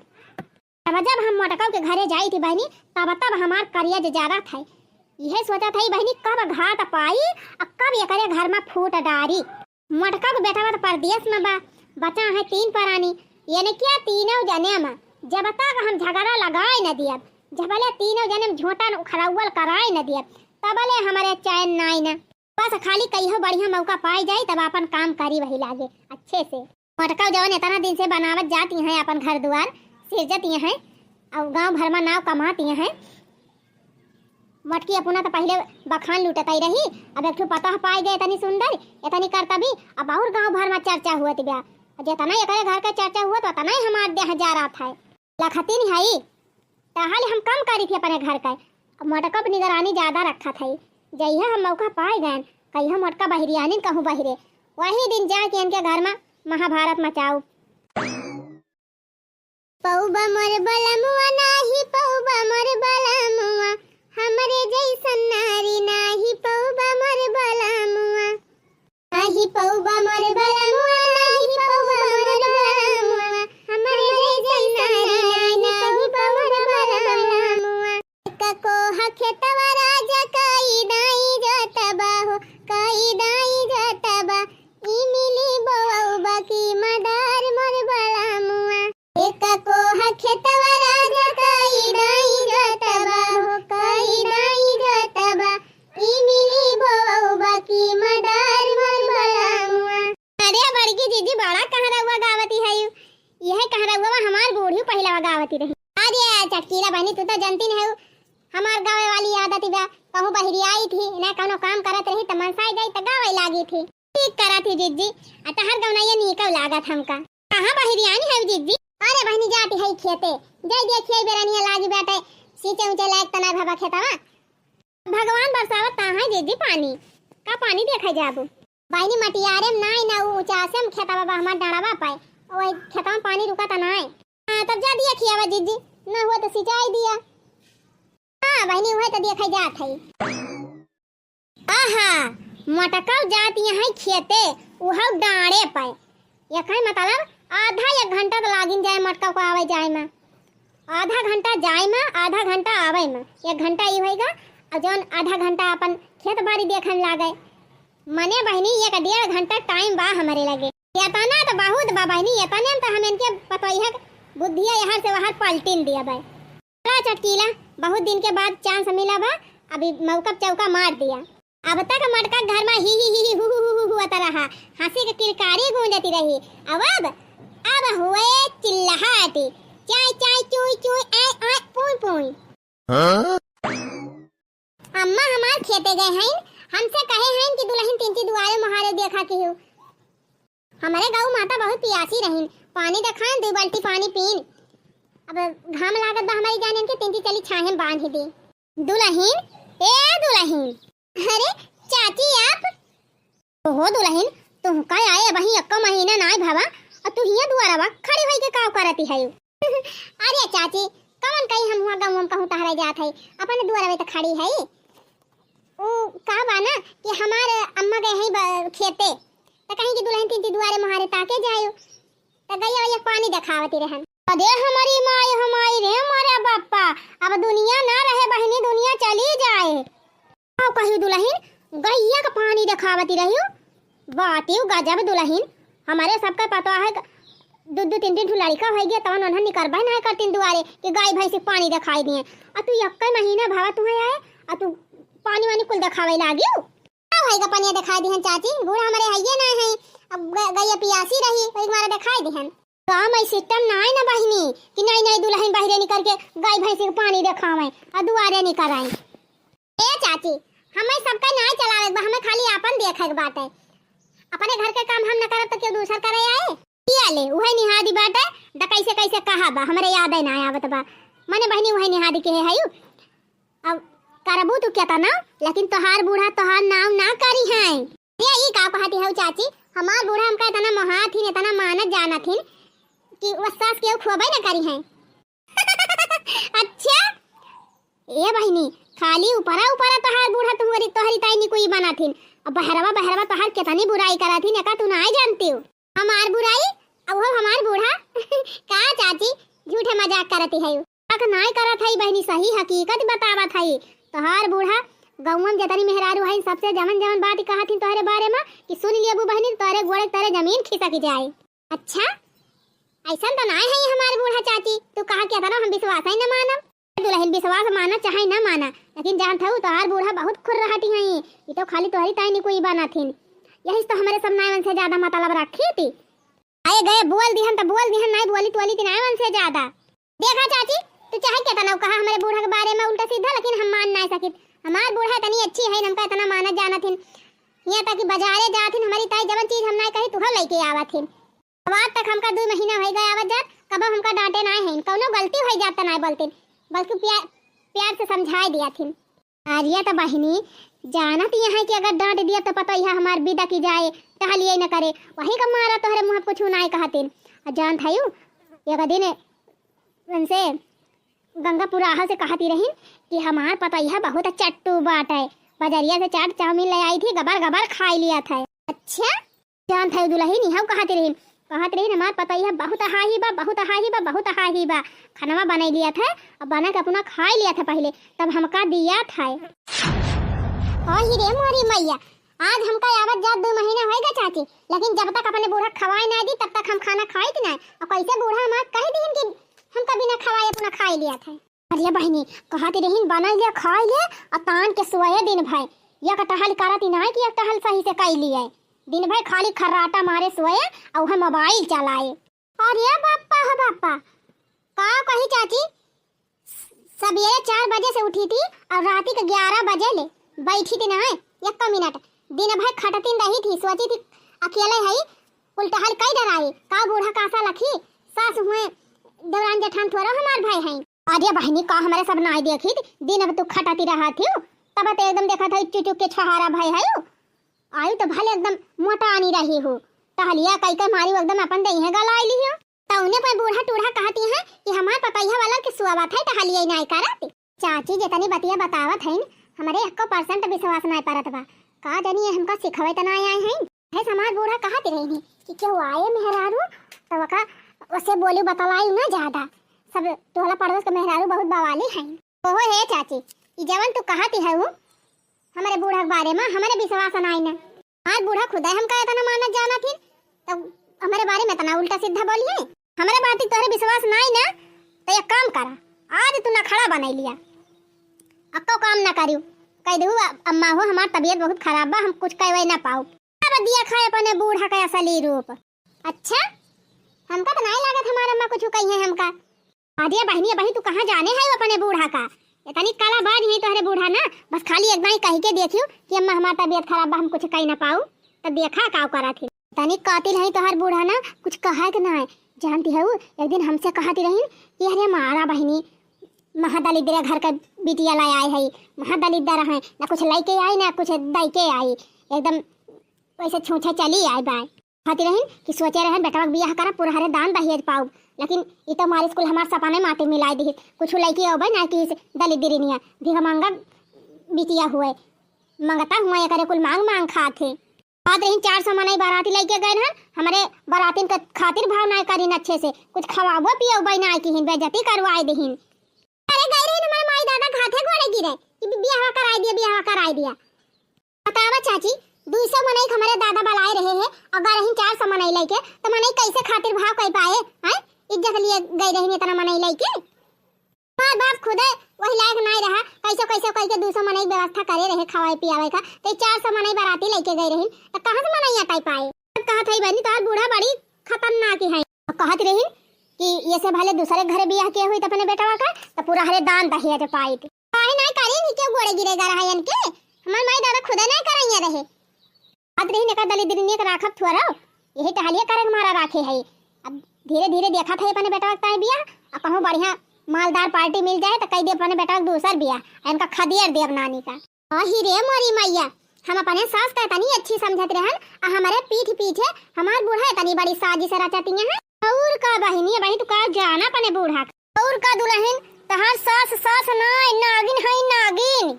अब जब हम मोटका के घरे जाई थी बहनी तब हमार करिया ज्यादा था। यह सोचा था बहनी कब घात पाई और कब ये करे घर में फूट डारी। मोटका को बेटा तो परदेश में बा, बचा है 3 प्राणी, यानी क्या तीनों जने में जब तक हम झगड़ा लगाए न दिया, जबले तीनों जने में झोटा खराउल कराए न दिया तबले हमारे चैन नहीं न। बस खाली कहियो बढ़िया मौका पाई जाए तब अपन काम करी वही लागे अच्छे से। मोटका जवन इतना दिन से बनावत जाती हैं अपन घर द्वार सिरजती हैं और गांव भर में नाव कमाती हैं। मटकी अपना तो पहले बखान लुटताई रही, अब एक पता पाई गए इतनी सुंदर इतनी करता भी अब और गांव भर में चर्चा हुआ ब्या। जितना एक घर का चर्चा हुआ तो उतना ही हमारे देह जा रहा था लखती नहीं है ताहले हम कम करी थी अपने घर का। मोटका पर निगरानी ज्यादा रखा था। जइहा हम मौका पाए गए कहिया मोटका बहरियानी कहूँ बहिरे वही दिन जाके इनके घर में महाभारत मचाऊ। पौबा मोर बलमुआ नाही पौबा मोर बलमुआ हमरे जैसन नारी नाही पौबा मोर बलमुआ नाही पौबा मोर बलमुआ नाही पौबा मोर बलमुआ हमरे जैसन नारी नाही पौबा मोर बलमुआ को हखेतवा राजा काई दाई जोतबा हो काई दाई जोतबा ई मिली बोवा की मदार मोर बलमुआ एक को हखेतवा राजा काई दाई जोतबा हो काई दाई जोतबा ई मिली बोवा की मदार मोर बलमुआ। अरे बड़की जीजी बड़ा कहरवा गावती है यह कहरवा हमार बूढ़ी पहला गावती रही। अरे चटकीला बहनी तू तो जानती नहीं है हमार गावे वाली आदत बा कहूँ बहरी आई थी ना कौनो काम करत रही त मनसाई गई त गावे लागी थी ठीक करा थी जीजी अतहर गवनाइया निकल लागत हमका कहां बहरी आनी है जीजी। अरे बहनी जाती है खेते जय देखिए बेरानिया लागी बैठे सींचे ऊंचे लायक तना भबा खेतवा भगवान बरसावत ता है जीजी पानी का पानी देखै जाबू बहनी मटियारे में नाई ना ऊंचा से खेतवा बा हमार डाड़ावा पाए ओए खेतवा में पानी रुका त नाई तब जा दिया खियावा जीजी ना हुआ तो सिंचाई दिया। हाँ बहनी हुआ तो देखा जात है। आहा मोटका जाती है खेते उहा डांडे पे ये कहीं मतलब आधा 1 घंटा तो लागिन जाए मटका को आवे जाए में आधा घंटा जाए में आधा घंटा आवे में 1 घंटा ही होएगा और जौन आधा घंटा अपन खेत बाड़ी देखने लागे मने बहनी 1 डेढ़ घंटा टाइम बा हमारे लगे इतना तो बहुत बा बहनी इतने तो हम इनके पतोइया बुद्धिया यहाँ से वहाँ पलटिन दिया भाई। चटकीला बहुत दिन के बाद चांस मिला बा अभी मौका चौका मार दिया। अब तक मटका घर में ही हुआ रहा हंसी के किरकारी गूंजती रही। अब हुए चिल्लाहटी चाय चाय चुई चुई आई आई पुई पुई। अम्मा हमार खेते गए हैं हमसे कहे हैं कि दुल्हन 3 दुआरे मुहारे देखा की हूँ। हमारे गाँव माता बहुत प्यासी रही पानी दिखाएं 2 बाल्टी पानी पीन अब घाम लागत बा हमारी जाने के 3 चली छाहे बांध ही दे। दुल्हन ए दुल्हन अरे चाची आप ओहो दुल्हन तुम का आए वही 1 महीना नाय भावा और तू हिया दुआरा बा खड़ी होई के काव करती है। अरे चाची कौन कहीं हम हुआ गाँव में कहूँ तहरा जात है अपने दुआरा में तो खड़ी है ओ का बा ना कि हमारे अम्मा गए हैं खेते तो कहीं की दुल्हन 3 दुआरे मुहारे ताके जायो तो गई वही पानी दिखावती रहन। अरे हमारी माई हमारी रे मारे बापा अब दुनिया ना रहे बहनी दुनिया चली जाए। आओ कही दुल्हन गैया का पानी दिखावती रही बाती गजब दुल्हन हमारे सबका पता है 2-3 लड़का हो गया तवन उन्हें निकरबा ना करतीन दुआरे कि गाय भैंस पानी दिखाई दिए और तू 1 महीना भावा तुम्हें आए और तू पानी वानी कुल दिखावे लागी होएगा पानी दिखाई दिहन चाची बूढ़ा हमारे हइये ना है अब गैया पियासी रही एक बार दिखाई दिहन गाँव में सिस्टम ना है ना बहनी कि नहीं दुल्हन बाहरे निकल के गाय भैंस के पानी दिखावे और दुआरे निकल आई। ए चाची हमें सबका नहीं चलावे हमें खाली अपन देखे के बात है अपने घर के काम हम न करब तो क्यों दूसर करे आए किया ले उहे निहादी बात है द कैसे कहा बा हमारे याद है ना आवत बा मने बहनी उहे निहादी के है अब करबू तू क्या ना लेकिन तोहार बूढ़ा तोहार नाम ना करी है। ये का कहती है चाची हमार बूढ़ा हमका इतना महात ही इतना मानत जानत ही कि वसास के खुआबे न करी हैं। अच्छा ए बहिनी खाली ऊपरा ऊपरा तहार बूढ़ा तोहरी ताई नी कोई बनाथिन अब बहरवा तहार कितनी बुराई कराथिन का तू ना जानती हो हमार बुराई अब वो हमार बूढ़ा का चाची झूठे मजाक करती है का नाय करत है बहनी सही हकीकत बतावत है तहार बूढ़ा गाँव में जतनी मेहरारू है सबसे जमन जमन बात कहथिन तोहरे बारे में कि सुन लिया बू बहनी तोहरे गोड़े तोरे जमीन खिसक जाए। अच्छा ऐसा तो ना है हमारे बूढ़ा चाची तू कहा क्या था हम विश्वास ही न मानब दुल्हन विश्वास माना चाहे न माना लेकिन जान था तोहार बूढ़ा बहुत खुर रहती है ये तो खाली तोहरी ताई नी कोई बना थी यही तो हमारे सब नायवन से ज्यादा मतलब रखी थी आए गए बोल दिहन तो बोल दिहन नहीं बोली तो नायवन से ज्यादा देखा चाची तू चाहे क्या था कहा हमारे बूढ़ा के बारे में उल्टा सीधा लेकिन हम मान नहीं सकित हमार बूढ़ा इतनी अच्छी है हमका इतना मानत जाना थी यहाँ तक कि बाजारे जाथिन हमारी ताई जब चीज हम ना कही तू लेके आवत थी आज तक हमका 2 महीना हो गया आवत जात कब हमका डांटे ना है कौनो गलती हो जाता ना बोलते बल्कि प्यार से समझाए दिया थी आर्या तो बहिनी जाना तो यहाँ कि अगर डांट दिया तो पता यह हमार विदा की जाए टहलिए न करे वही का मारा तोहरे मुँह कुछ ना कहते जान था एक दिन उनसे गंगापुरा से कहती रही कि हमार पता यह बहुत चट्टू बाट है बाजारिया से चाट चाउमीन ले आई थी गबर गबर खा लिया था। अच्छा जान था दुल्हन यह कहती रही हमार पता यह बहुत हाही बा खाना बना लिया था अब बना के अपना खा लिया था पहले तब हमका दिया था। ही रे मोरी मैया आज हमका आवत जात 2 महीना होएगा चाची लेकिन जब तक अपने बूढ़ा खवाए ना दी तब तक हम खाना खाए थे ना और कैसे बूढ़ा हमार कह दी कि हमका बिना खवाए अपना खा लिया था। अरे बहनी कहती रही बना लिया खा लिया और तान के सोए दिन भाई या कटहल करती ना कि कटहल सही से कई लिए दिन भर खाली खर्राटा मारे सोए और वह मोबाइल चलाए। अरे बापा हो बापा का कही चाची सवेरे 4 बजे से उठी थी और रात के 11 बजे ले बैठी थी ना 1 मिनट दिन भर खटती रही थी सोची थी अकेले है उल्टा हल कई डराए का बूढ़ा कासा लखी सास हुए दौरान जेठान थोड़ा हमार भाई है। अरे बहनी का हमारे सब नाई देखी दिन अब तू खटाती रहा थी तब तो एकदम देखा था चुचुक के छहारा भाई है आयु तो भले एकदम मोटा आनी रही हो टहलिया कई कई मारी एकदम अपन दे है गला ली हो तो उन्हें पर बूढ़ा टूढ़ा कहती है कि हमार पपैया वाला के सुआवत है टहलिया नहीं करती। चाची जितनी बतिया बतावत है हमारे 1% विश्वास नहीं परत बा का जानी हमका सिखवे त ना आए हैं है हमार बूढ़ा कहती रही कि क्यों आए मेहरारू तब का उसे बोली बतलाई ना ज्यादा सब टोला पड़ोस के मेहरारू बहुत बवाली हैं। ओहो है चाची ई जवन तू कहती है वो हमारे बूढ़ा के बारे में हमारे विश्वास नहीं ना आज बूढ़ा खुदा हमका इतना मानत जाना थी तब हमारे बारे में इतना उल्टा सीधा बोलिए हमारे बात तोहरे विश्वास नहीं ना तो एक काम करा आज तू ना खड़ा बना लिया अब तो काम ना करियो कह दू अम्मा हो हमार तबीयत बहुत खराब बा हम कुछ कहवे ना पाऊ अब दिया खाए अपने बूढ़ा का असली रूप। अच्छा हमका तो नहीं लागत हमारा अम्मा कुछ कही है हमका आदिया बहनी तू कहाँ जाने है अपने बूढ़ा का इतनी काला बाज है तोहरे बूढ़ा ना बस खाली एक बार कह के देखियो कि अम्मा हमार तबीयत खराब बा हम कुछ कह ना पाऊ तब देखा का करा थी तनी कातिल है तोहर बूढ़ा ना कुछ कहा कि ना जानती है एक दिन हमसे कहती रही कि अरे मारा बहनी महादलिद्र घर का बिटिया लाई आए है महादलिद्र है ना कुछ लेके आई ना कुछ दई के आई एकदम वैसे छूछे चली आई बाय कहती रही कि सोचे रहे बेटा बियाह करा पुरहरे दान दहेज पाऊ लेकिन ये तो हमारे स्कूल हमारे सपने माटी मिलाई दी कुछ लड़की हो ना कि दलिद्री नहीं भीख मांगा बिटिया हुए मंगता हुआ ये करे कुल मांग मांग खाते बात रही 400 मनाई बाराती लेके गए हैं हमारे बारातीन का खातिर भाव ना करीन अच्छे से कुछ खवाबो पियो बना की हिन बेइज्जती करवाए दहिन। अरे गई रही हमारे माई दादा खाते गोड़े गिरे कि बियाह कराई दिया बतावा चाची 200 मनाई हमारे दादा बलाए रहे हैं अगर रही 400 मनाई लेके तो मनाई कैसे खातिर भाव कह पाए हैं इज्जत लिए गई रही इतना मनाई लेके मार बाप खुद वही लायक नहीं रहा कैसे कह के 200 मनाई व्यवस्था करे रहे खवाए पियावे का तो 400 मनाई बाराती लेके गई रही तो कहां से मनाई आता पाए कहत है बनी तार बूढ़ा बड़ी खतरनाक है कहत रही कि ये से भले दूसरे घरे बियाह किए हुई तो अपने बेटा का तो पूरा हरे दान दहेज पाई काहे नहीं करी नी के गोड़े गिरेगा रहा यन के हमार माई दादा खुद नहीं करैया रहे बात रही ने का दलिद्री ने राखब थोड़ा यही टहलिए करे हमारा राखे है अब धीरे धीरे देखा था अपने बेटा का बियाह अब कहूं बढ़िया मालदार पार्टी मिल जाए तो कह दे अपने बेटा दूसर बियाह इनका खदियर देव नानी का ही रे मोरी मैया हम अपने सास का तनी अच्छी समझत रहन आ हमारे पीठ पीछे हमार बूढ़ा तनी बड़ी साजिश रचती है। और का बहिनी बहिनी तू का जाना अपने बूढ़ा और का दुल्हन तहार सास सास नाय नागिन है नागिन।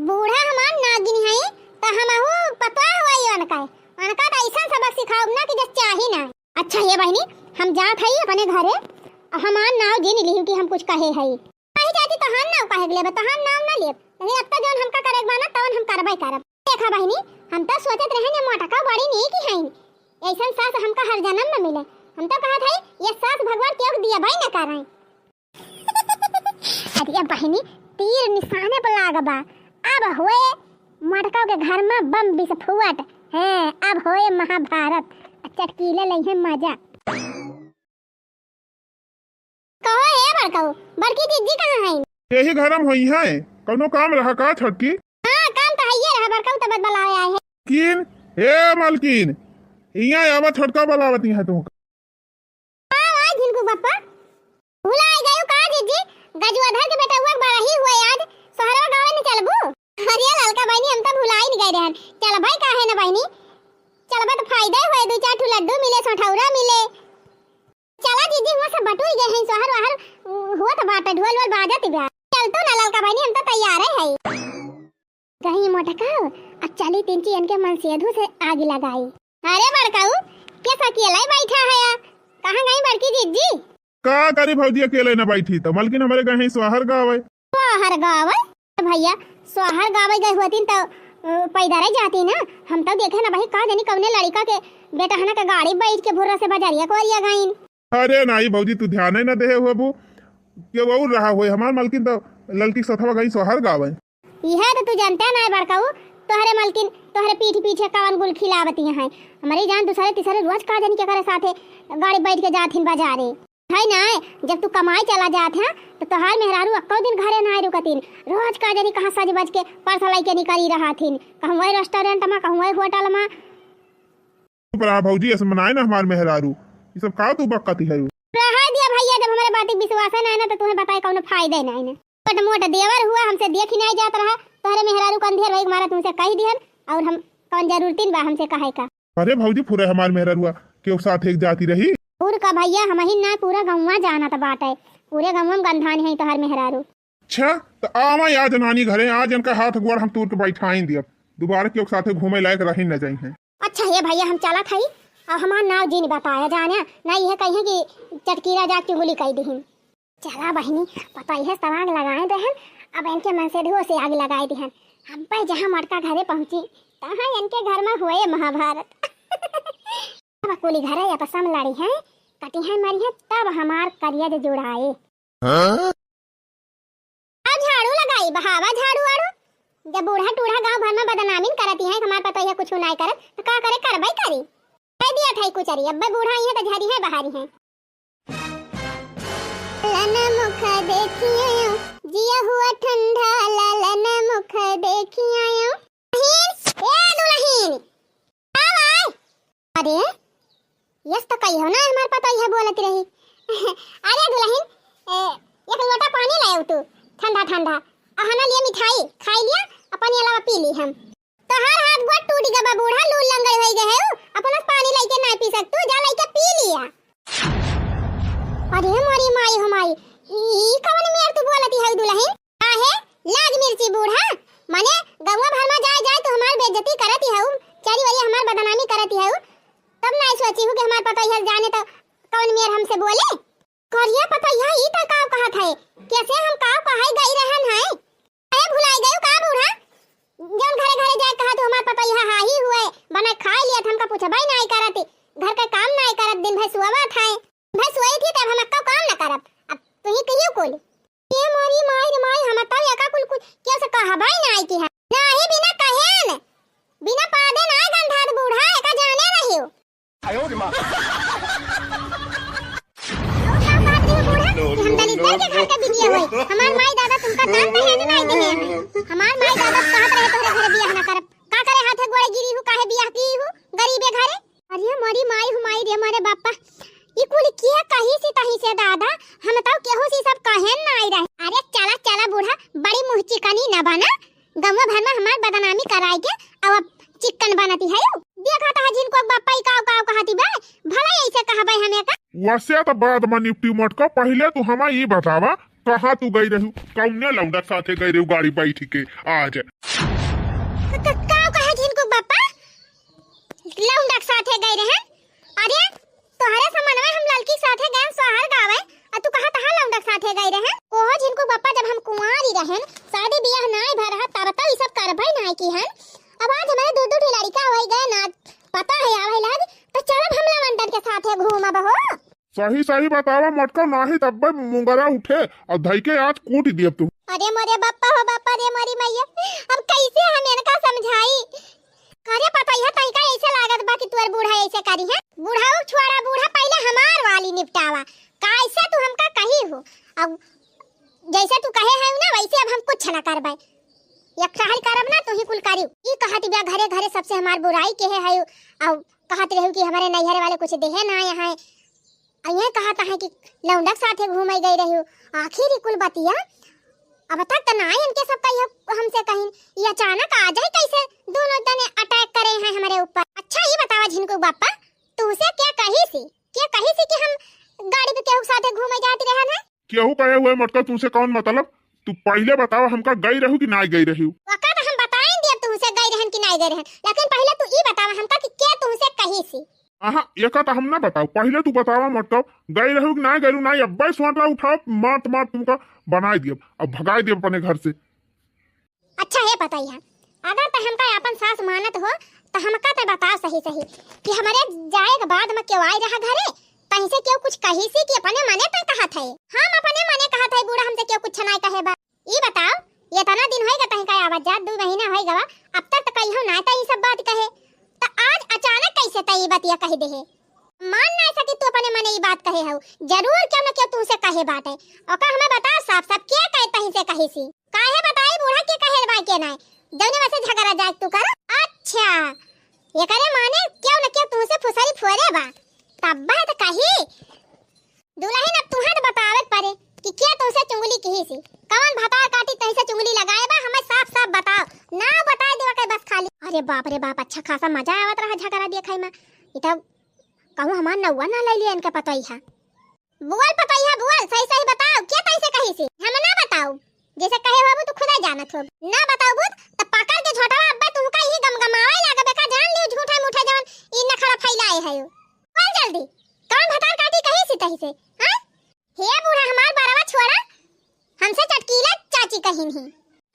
बूढ़ा हमार नागिन है त हमहु पता होई अनका त ऐसा सबक सिखाओ ना कि जस चाही ना। अच्छा ये बहिनी हम जात हई अपने घरे हमार नाव जिन लिहु कि हम कुछ कहे हई कही जाती तहान नाव कहे लेब तहान नाव ना लेब लेकिन अब तक जोन हमका करेक बाना तवन हम करबै करब। देखा बहिनी हम तो सोचत रहे ने मोटका बड़ी नहीं की हई ऐसन सास हमका हर जन्म में मिले। हम तो कहत हई ये सास भगवान क्यों दिया भाई ना कराई। अरे बहिनी तीर निशाने पर लागबा अब होए मोटका के घर में बम विस्फोट है। अब होए महाभारत चटकीले लई है मजा। कहो ए बड़काऊ बड़की जीजी कहां है? यही घर में होई है कोनो काम रहा का छटकी? हां काम तो हइये रहा बड़काऊ तब बलावे आए है। किन ए मालकिन इया आवा छटका बलावती है तू। हां आज जिनको पापा भुला गयो का जीजी गजुआधर के बेटा हुआ बड़ा ही हुआ आज शहरवा गावे न चलबू। अरे ललका बहनी हम तो भुला ही नहीं गए रहन। चल भाई काहे न बहनी चलबा तो फायदा होए दो चार ठू लड्डू मिले सठौरा मिले। चला जीजी हुआ सब बटुई गए हैं शहर वहर हुआ तो बाटा ढोल वोल बाजत बा। चल तो ना ललका बहनी हम तो तैयार है कहीं मोटकाऊ अब चली तिनची इनके मन सेधु से आग लगाई। अरे बड़काऊ कैसा अकेला ही बैठा है कहां गई बड़की जीजी? का करी भौजी अकेले न बैठी तो मालकिन हमारे कहीं सोहर गावे। सोहर गावे भैया सोहर गावे गए होती तो पैदल जाती ना। हम तो देखे ना भाई का जानी कौने लड़का के बेटा हना का गाड़ी बैठ के भुर्रा से बाजारिया को आरिया गईन। अरे नहीं भौजी तू ध्यान ही न दे हुए बू के वो रहा हुए हमार मालकिन तो लड़की सथवा गई सोहर गावे। यह तो तू जानता ना बड़काऊ तोहरे मालकिन तोहरे पीठ पीछे कवन गुल खिलावती हैं। हमारी जान दूसरे तीसरे रोज का जानी के करे साथे गाड़ी बैठ के जाथिन बाजारे है ना। जब तू कमाई चला जात है तो तोहार मेहरारू अक्को दिन घरे ना रुकतीन रोज का जानी कहां सज बज के परसा लाई के निकली रहाथिन कहूं वही रेस्टोरेंट में कहूं वही होटल में। पर भौजी ऐसे मनाए ना हमार मेहरारू ये सब का तू बकती है। रहा दिया भैया जब हमारे बात विश्वास है ना तो तुम्हें बताए कौन फायदा नहीं ना। छोटा मोटा देवर हुआ हमसे देख ही नहीं जात रहा तोहरे मेहरारू को अंधेर भाई मारा तुमसे कह दिहन और हम कौन जरूरतिन बा हमसे कहे का। अरे भौजी पूरे हमार मेहरारुआ के साथ एक जाती रही पूर का भैया हम ही ना पूरा गांव जाना था बाटे पूरे गांव में गंधानी है तोहर मेहरारू। अच्छा तो आवा आज नानी घरे आज इनका हाथ गोड़ हम तूर के बैठाई दिया दोबारा के साथ घूमे लायक रही न जाई है। अच्छा ये भैया हम चला था और हमार नाव जी ने बताया जाने ना यह कही कि चटकीरा जा चुगली कह दी। चला बहनी पता यह सब आग लगाए दहन अब इनके मन से धो से आग लगाए दहन। हम पे जहाँ मटका घरे पहुंची तहाँ इनके घर में हुए महाभारत। अब कोली घरे या पसम लड़ी है कटी है मरी है तब हमार करिया जो जुड़ाए। अब झाड़ू लगाई बहावा झाड़ू वाड़ू जब बूढ़ा टूढ़ा गांव भर में बदनामी करती है हमार पता यह कुछ नहीं करे तो का करे करबई करी कह दिया था कुछ अरी अब बूढ़ा ही है तो झरी है बहारी है। लन मुख देखिए जिया हुआ ठंडा लन मुख देखिए ए दुल्हन अरे यस तो कही हो ना हमारे पता यह बोलती रही। अरे दुल्हन एक लोटा पानी लाओ तू ठंडा ठंडा अहना लिए मिठाई खाई लिया अपन अलावा पी ली हम तो हर हाथ गोड़ टूट गया बूढ़ा लूल लंगड़ हो गए हो अपन पानी लेके ना पी सकतू जा लेके पी लिया। अरे मोरी माई हमाई ई कवन मेर तू बोलती है दुल्हन काहे लाग मिर्ची बूढ़ा माने गवा भर में जाए जाए तो हमार बेइज्जती करती है चारी वाली हमार बदनामी करती है तब ना सोची हूं कि हमार पता यह जाने तो कौन मेर हमसे बोले करिया पता यह ई तो काव कहा था कैसे हम काव कहाई गई रहन है अरे भुलाई गयो का बूढ़ा जौन घरे घरे जाए कहा तो हमार पता यह हाही हुए बना खा लिया था हमका पूछबई नहीं करती घर का काम नहीं करत दिन भर सुवा थाए भर सोई थी तब हम काम न करब अब तू ही कहियो कोल ये मोरी माई रे माई हम तब एका कुल कुछ क्या से कहबई नहीं की है नाही बिना कहेन बिना पादे ना गंधात बूढ़ा एका जाने रहियो आयो रे मां हम तनी के घर के बिटिया होई हमार माई दादा तुमका दान पहने नहीं दिए हमार माई दादा कहत रहे तोरे घर बियाह ना करब का करे हाथे गोड़े गिरी हूं काहे बियाह की हूं गरीबे घरे। अरे मोरी माई हुमाई रे मारे बापा ई कुल किया कहीं से दादा हम तो केहू से सब कहेन ना आई रहे। अरे चला चला बूढ़ा बड़ी मुंह चिकनी ना बना गांव भर में हमार बदनामी कराई के अब चिकन बनाती है देखा था जिनको बापा काव काव कहती बा भला ऐसे कहबे हमें का वैसे तो बाद में निपटी मटका पहले तू हमें ये बतावा कहाँ तू गई रहू कौने लौंडा के साथे गई रहू गाड़ी बैठ के आज काव कहा जिनको बापा लौंडा के साथे गए रहे अरे तोहरे समनवे हम लड़की साथे गए सोहर गावे आ तू कहा तहा लौंडा के साथे गए रहे ओहो जिनको बापा जब हम कुंवारी रहन शादी ब्याह नाय भर रहा तब तो ई सब करबै नाय की हन अब आज हमारे दो दो लड़का हो गए ना पता है आवे लग तो चलब हम लवंडन के साथे घूमब हो सही सही बतावा मटका नाही तब मुंगरा उठे और धई के आज कूट दिए तू अरे मोरे बापा हो बापा रे मोरी मैया अब कैसे हम इनका समझाई करे पता है तइका ऐसे लागत बा कि तोर बूढ़ा ऐसे करी है बूढ़ा छुआड़ा बूढ़ा पहले हमार वाली निपटावा कैसे तू हमका कही हो अब जैसे तू कहे है ना वैसे अब हम कुछ ना करबै एक सहल करब ना तू ही कुल करियो ई कहत बिया घरे घरे सबसे हमार बुराई के है अब कहत रहू कि हमारे नैहर वाले कुछ देहे ना आए हैं अये कहता है कि लौंडा के साथे घूमे गई रही आखिर कुल बतिया अब तक तो ना इनके सब कही हमसे कहीं ये अचानक आ जाए कैसे दोनों जने अटैक करे हैं हमारे ऊपर अच्छा ये बतावा झिनको बापा तुमसे क्या कही सी कि हम गाड़ी पे केहू साथे घूमे जाती रहन है केहू कहे हुए मटका तुमसे कौन मतलब तू पहले बताओ हमका गई रहू कि ना गई रहू वक्त हम बताएं दिए तुमसे गई रहन कि नहीं गई रहन लेकिन पहले तू ये बतावा हमका कि क्या तुमसे कही सी हाँ एक तो हम ना बताओ पहले तू बतावा मटका गई रहू कि ना गई ना अब सोटा उठाओ मार मार तुमका बना दिए अब भगा दिए अपने घर से अच्छा है पता ही अगर तो हमका अपन सास मानत हो तो हमका तो बताओ सही सही कि हमारे जाए के बाद में क्यों आई रहा घरे कहीं से क्यों कुछ कही सी कि अपने मने पे कहा थे हम अपने मने कहा थे बूढ़ा हमसे क्यों कुछ नहीं कहे बा ये बताओ ये तना दिन होएगा कहीं का आवाज जा 2 महीना होएगा अब तक तो कहीं हो ना तो ये सब बात कहे तो आज अचानक कैसे तई बात ये कह दे है मान नहीं सकी तू अपने मने ये बात कहे हो जरूर क्यों न क्यों तुमसे कहे बात है और का हमें बता साफ साफ क्या कहता ही से कही सी काहे बताई बूढ़ा के कहे बा के नहीं जौने वैसे झगड़ा जाए तू कर अच्छा ये करे माने क्यों न क्यों तुमसे फुसरी फोरे बा तब बात कही दुल्हन अब तुहर बतावे पड़े कि क्या तुमसे चुंगली कही सी कौन भतार काटी तही से चुंगली लगाए बा हमें साफ साफ बताओ ना बता देवा के बस खाली अरे बाप रे बाप अच्छा खासा मजा आवत रहा झगड़ा देखै में ई तब कहूं हमार नौवा ना ले लिया इनका पता ही है बुआल पता ही है बुआल सही सही बताओ क्या तही से कही सी हम ना बताओ जैसे कहे हो तू खुदा जानत हो ना बताओ बुत त पकड़ के झोटवा अब्बा तुमका ही गमगमावे लागबे का जान लियो झूठा मूठा जवन ई नखरा फैलाए है बोल जल्दी कौन भतार काटी कही सी तही से हां हे बूढ़ा हमार बरवा छोड़ा हमसे चटकीला चाची कहीं ही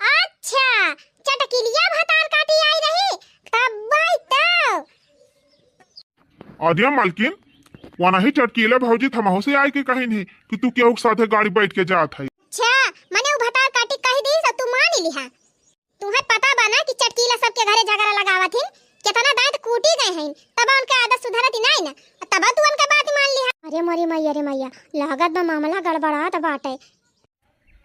अच्छा चटकीलिया भतार काटी आई रही तब भाई तब आदिया मालकिन वना ही चटकीले भौजी थमाहो से आई के कहीं नहीं कि तू केहू के साथे गाड़ी बैठ के जात है अच्छा मने उ भतार काटी कही दी सब तू मान लिहा तुम्हें पता बना कि चटकीला सबके घरे झगड़ा लगावत हिन कितना दांत कूटी गए हैं तब उनके आदत सुधरती नहीं ना तब तू उनका बात मान लिहा अरे मरी मैया लागत बा मामला गड़बड़ात बाटे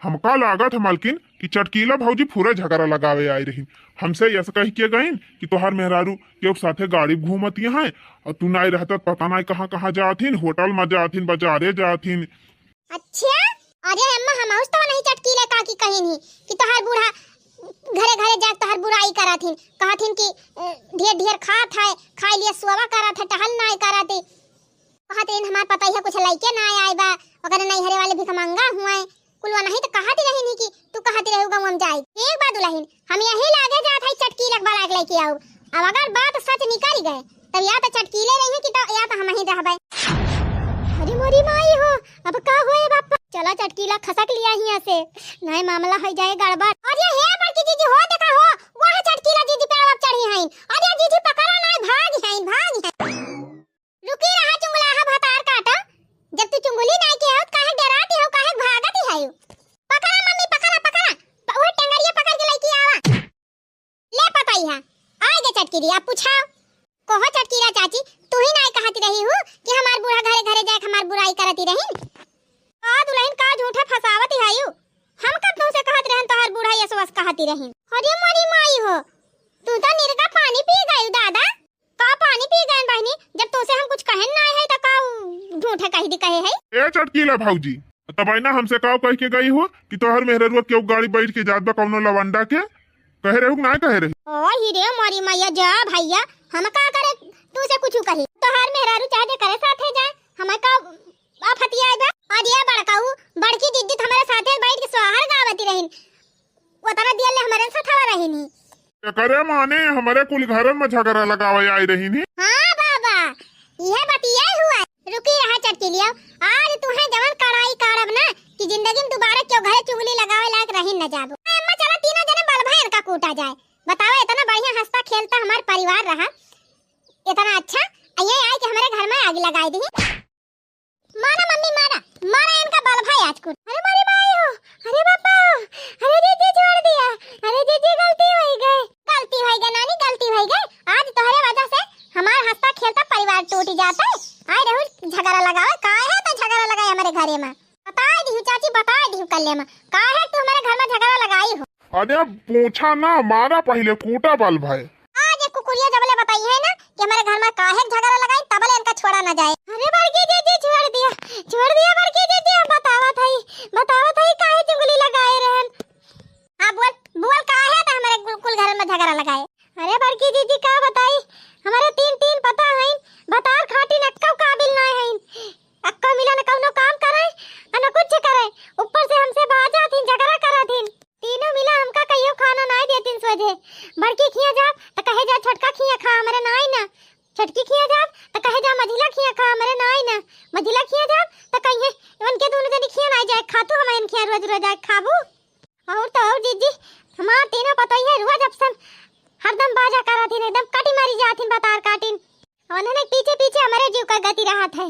हमका लागत है मालकिन कि चटकीला भौजी पूरा झगड़ा लगावे आई रही हमसे ऐसा कही के गईन कि तोहार मेहरारू के साथे गाड़ी घूमती हैं और तू नहीं रहता पता नहीं कहाँ कहाँ जाथिन होटल में जाथिन बाजारे जाथिन अच्छा अरे अम्मा हम उस तो नहीं चटकीले का की कहीं नहीं कि तोहार बूढ़ा घरे घरे जा तोहार बुराई कराथिन कहथिन कि ढेर ढेर खात है खाई लिए सुवा करत है टहल नहीं करते कहथिन हमार पता ही है कुछ लइके ना आए बा अगर नहीं हरे वाले भिखमंगा हुए कुलवा नहीं तो कहती रही नहीं कि तू कहती रहू गम हम जाई एक बात दुल्हन हम यही लागे जात है चटकीला वाला लेके आओ अब अगर बात सच निकल गए तब या तो चटकीले रही कि तो या तो हम ही रहबे अरे मोरी माई हो अब का होए बापा चलो चटकीला खसक लिया हिया से नहीं मामला हो जाए गड़बड़ अरे हे बड़की जीजी हो देखा हो वह चटकीला जीजी पे अब चढ़ी हैं अरे जीजी पकड़ा नहीं भाग हैं रुकी रहा चुंगला भतार काटा जब तू चुंगली नहीं के हो काहे डराती हो काहे भागती है पकड़ा मम्मी पकड़ा वो टंगरिया पकड़ के लेके आवा ले पता ही है आए दे चटकीली आप पूछाओ कहो चटकीला चाची तू ही नहीं कहती रही हो कि हमार बूढ़ा घरे घरे जाके हमार बुराई करती रही का दुल्हन का झूठा फसावती है यू हम कब तुमसे कहत रहन तोहार बूढ़ा ये सवस कहती रही अरे मोरी माई हो तू तो निर्गा पानी पी गई दादा का पानी पी गए बहनी जब तुमसे हम कुछ कहन ना है तो का झूठा कह दी कहे है ए चटकीला भौजी तब ना हमसे का कह के गई हो कि तोहर मेहररुआ क्यों गाड़ी बैठ के जात बा कौनो लवंडा के कह रहे हो कि ना कह रही? ओ हीरे मोरी मैया जा भैया, हम का करे तू से कुछ कही तोहार मेहरारू चाहे करे साथे जाए, हम का आफतिया बा। और ये बड़काऊ बड़की दीदी हमारे साथे बैठ के सोहर गावती रहिन, वो तरह दियल ले हमारे साथ हवा रहिनी। करे माने हमारे कुल घरन में झगड़ा लगावे आई रही नी। हां बाबा यह बतिया हुआ। रुकी रहा चटकी लिया, आज तू है जवन कड़ाई काढ़ब ना कि जिंदगी में दोबारा क्यों घरे चुगली लगावे लायक रही न जाबो। अम्मा चला तीनों जने बल भैन का कूटा जाए। बताओ इतना बढ़िया हंसता खेलता हमार परिवार रहा, इतना अच्छा ये आए कि हमारे घर में आग लगाई दी। मारा मम्मी मारा मारा इनका बल भाई आज कूट। अरे मारी भाई हो, अरे पापा, अरे जीजी छोड़ दिया, अरे जीजी गलती हो गई नानी गलती हो गई। आज तुम्हारे वजह से हमारा हंसता खेलता परिवार टूट जाता है। आए रहू झगड़ा लगावे का है तो झगड़ा लगाए हमारे घरे में। बता दी चाची बता दी कल्ले में का है तू हमारे घर में झगड़ा लगाई हो। अरे पूछा ना मारा पहले कूटा बल भाई। आज एक कुकुरिया जबले बताई है ना कि हमारे घर में का है झगड़ा लगाई तबले इनका छोड़ा ना जाए। अरे बड़की जीजी छोड़ दिया बड़की जीजी, हम बतावा था काहे चुगली लगाए रहन। हां बोल का है तो हमारे कुल घर में झगड़ा लगाए। अरे बड़की जीजी का बताई, हमारे तीन पता है बतार खाटी नक्का काबिल ना है, अक्का मिला न कौनो काम करे न कुछ करे, ऊपर से हमसे बाजा थी झगड़ा करा थी। तीनों मिला हमका कहियो खाना ना देतिन सोझे। बड़की खिया जा त कहे जा छोटका खिया खा हमरे नाई ना, छोटकी खिया जा त कहे जा मझिला खिया खा हमरे नाई ना, मझिला खिया जा त कहे इनके दोनों जनी खिया ना जाए खातू हम इन खिया रोज रोज खाबू। और तो और जीजी हमार तीनों पता ही है रोज अफसन हरदम बाजा करा थी, एकदम काटी मारी जाती बतार काटिन। उन्होंने पीछे हमारे जीव का गति रहा था,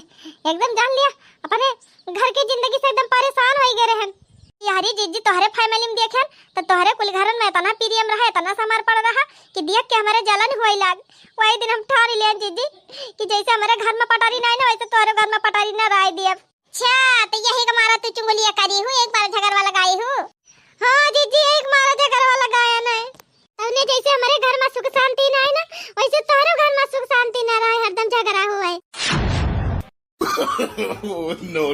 एकदम जान लिया अपने घर की जिंदगी से एकदम परेशान हो गए रहन। यारी जीजी तोहरे फैमिली में देखन तो तोहरे कुल घरन में इतना प्रियम रहा, इतना समर्पण रहा कि देख के हमारे जलन होई लाग। वही दिन हम ठान लिया जीजी कि जैसे हमारे घर में पटारी नहीं ना वैसे तोहरे घर में पटारी ना राय दिया। अच्छा तो यही का मारा तू चुंगलिया करी हूँ, एक बार झगड़वा लगाई हूँ। हाँ जीजी एक मारा झगड़वा लगाया नहीं, तूने जैसे हमारे घर में सुख शांति ना है ना वैसे तोहरे घर में सुख शांति ना रहा, हरदम झगड़ा हुआ है। no.